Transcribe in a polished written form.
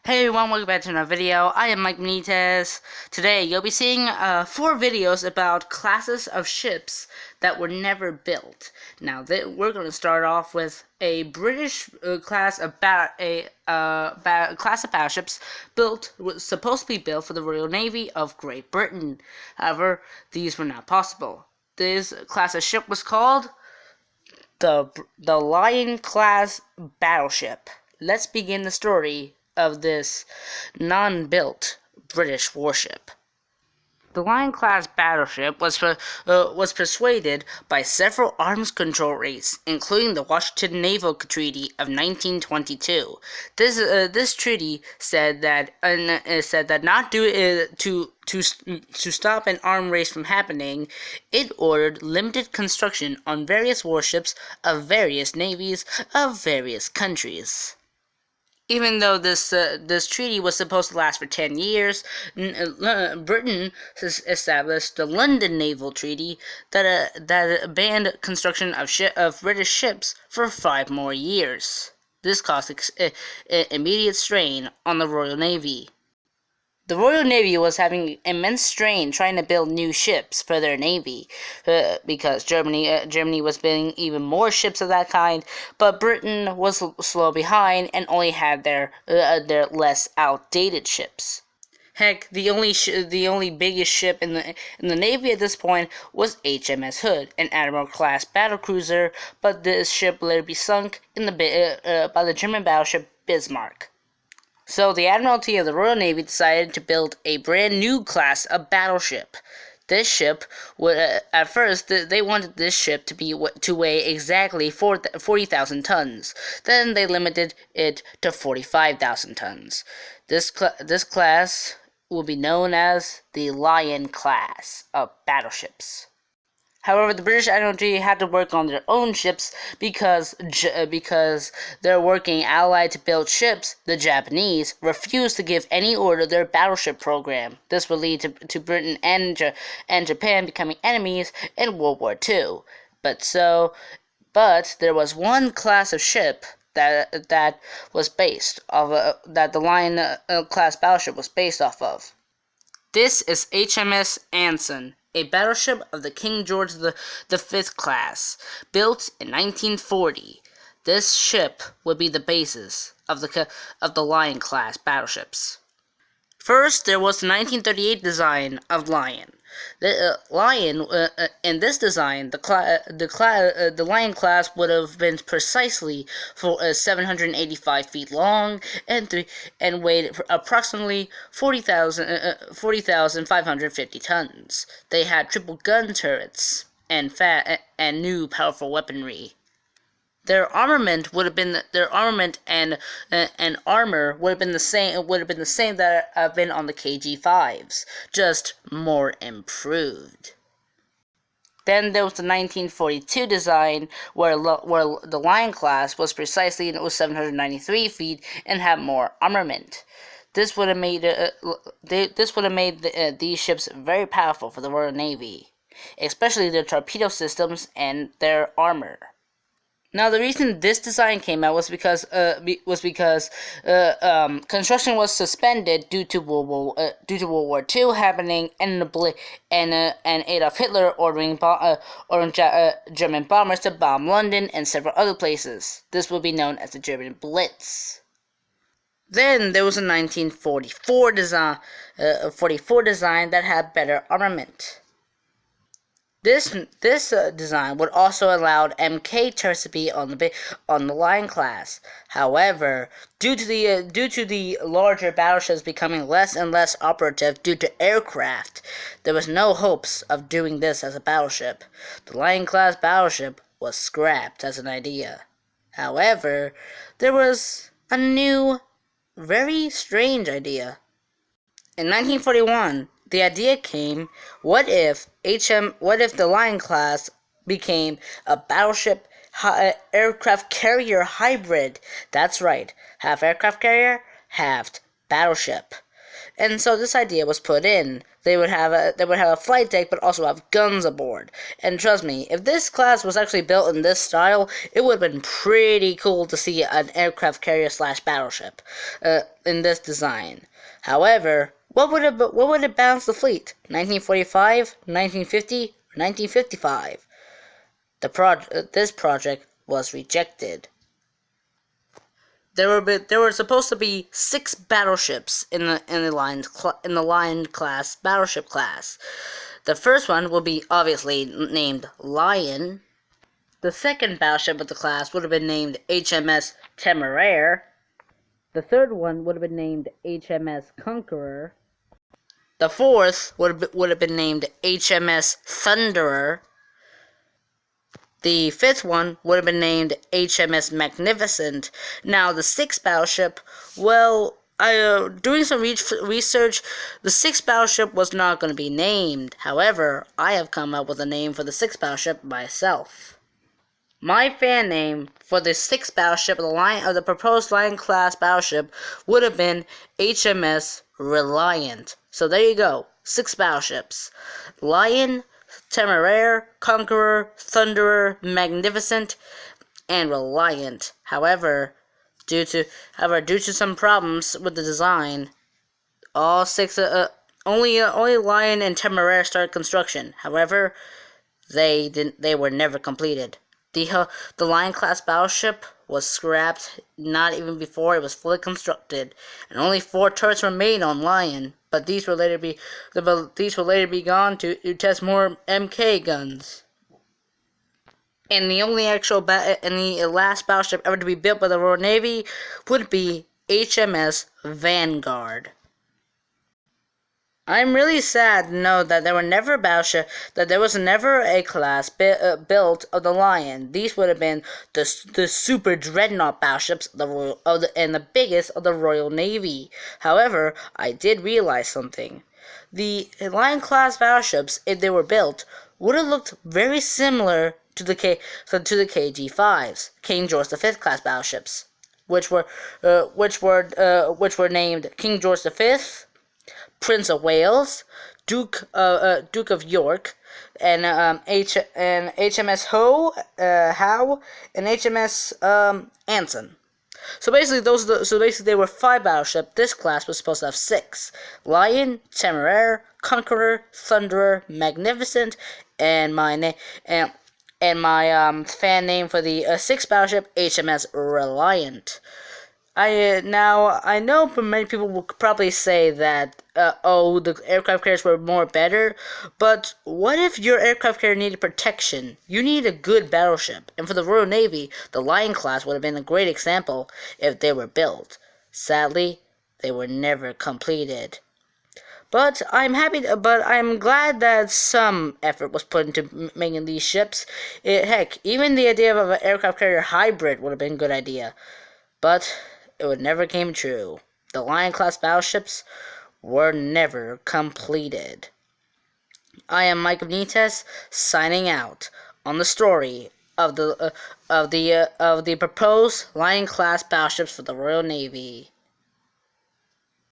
Hey everyone, welcome back to another video. I am Mike Benitez. Today you'll be seeing 4 videos about classes of ships that were never built. Now we're going to start off with a British class of class of battleships was supposed to be built for the Royal Navy of Great Britain. However, these were not possible. This class of ship was called the Lion class battleship. Let's begin the story of this non-built British warship. The Lion-class battleship was persuaded by several arms control rates, including the Washington Naval Treaty of 1922. This treaty said that to stop an arms race from happening, it ordered limited construction on various warships of various navies of various countries. Even though this treaty was supposed to last for 10 years, Britain established the London Naval Treaty that banned construction of British ships for 5 more years. This caused immediate strain on the Royal Navy. The Royal Navy was having immense strain trying to build new ships for their navy, because Germany was building even more ships of that kind, but Britain was slow behind and only had their less outdated ships. Heck, the only biggest ship in the Navy at this point was HMS Hood, an Admiral-class battlecruiser, but this ship later be sunk by the German battleship Bismarck. So the Admiralty of the Royal Navy decided to build a brand new class of battleship. This ship would, at first, they wanted this ship to weigh exactly 40,000 tons. Then they limited it to 45,000 tons. This class will be known as the Lion class of battleships. However, the British Admiralty had to work on their own ships because their working ally to build ships, the Japanese, refused to give any order to their battleship program. This would lead to Britain and Japan becoming enemies in World War II. But there was one class of ship that was based off that the Lion class battleship was based off of. This is HMS Anson, a battleship of the King George V class, built in 1940. This ship would be the basis of the Lion class battleships. First, there was the 1938 design of Lion. The Lion, in this design, the Lion class would have been precisely 785 feet long and weighed approximately 40,550 tons. They had triple gun turrets and new powerful weaponry. Their armament and armor would have been the same that have been on the KG-5s, just more improved. Then there was the 1942 design, where the Lion class was precisely 793 feet and had more armament. This would have made these ships very powerful for the Royal Navy, especially their torpedo systems and their armor. Now, the reason this design came out was because construction was suspended due to World War II happening, and Adolf Hitler ordering German bombers to bomb London and several other places. This would be known as the German Blitz. Then there was a 1944 design that had better armament. This design would also allow Mk turrets to be on the Lion class. However, due to the larger battleships becoming less and less operative due to aircraft, there was no hopes of doing this as a battleship. The Lion class battleship was scrapped as an idea. However, there was a new, very strange idea. In 1941, the idea came, what if the Lion class became a battleship aircraft carrier hybrid? That's right, half aircraft carrier, half battleship. And so this idea was put in They would have a flight deck, but also have guns aboard. And trust me, if this class was actually built in this style, it would have been pretty cool to see an aircraft carrier / battleship in this design. However, what would it balance the fleet? 1945, 1950, or 1955? This project was rejected. There were supposed to be 6 battleships in the Lion class battleship class. The first one will be obviously named Lion. The second battleship of the class would have been named HMS Temeraire. The third one would have been named HMS Conqueror. The fourth would have been named HMS Thunderer. The fifth one would have been named HMS Magnificent. Now, the sixth battleship, well, doing some research, the sixth battleship was not going to be named. However, I have come up with a name for the sixth battleship myself. My fan name for the sixth battleship of the proposed Lion class battleship would have been HMS Reliant. So there you go, 6 battleships: Lion, Temeraire, Conqueror, Thunderer, Magnificent, and Reliant. However, due to some problems with the design, all 6 only Lion and Temeraire started construction. However, they were never completed. The Lion class battleship was scrapped not even before it was fully constructed, and only 4 turrets were made on Lion. But these will later be gone to test more MK guns. And the only the last battleship ever to be built by the Royal Navy would be HMS Vanguard. I'm really sad to know that there was never a class built of the Lion. These would have been the super dreadnought battleships and the biggest of the Royal Navy. However, I did realize something. The Lion class battleships, if they were built, would have looked very similar to the KG5s, King George V class battleships, which were named King George V, Prince of Wales, Duke of York, and HMS Howe, and HMS Anson. So basically, there were 5 battleships. This class was supposed to have 6: Lion, Temeraire, Conqueror, Thunderer, Magnificent, and my fan name for the 6th battleship, HMS Reliant. I know many people will probably say that, the aircraft carriers were better, but what if your aircraft carrier needed protection? You need a good battleship, and for the Royal Navy, the Lion class would have been a great example if they were built. Sadly, they were never completed. But I'm glad that some effort was put into making these ships. Heck, even the idea of an aircraft carrier hybrid would have been a good idea. But it would never came true. The Lion class battleships were never completed. I am Mike Benitez, signing out on the story of the proposed Lion class battleships for the Royal Navy.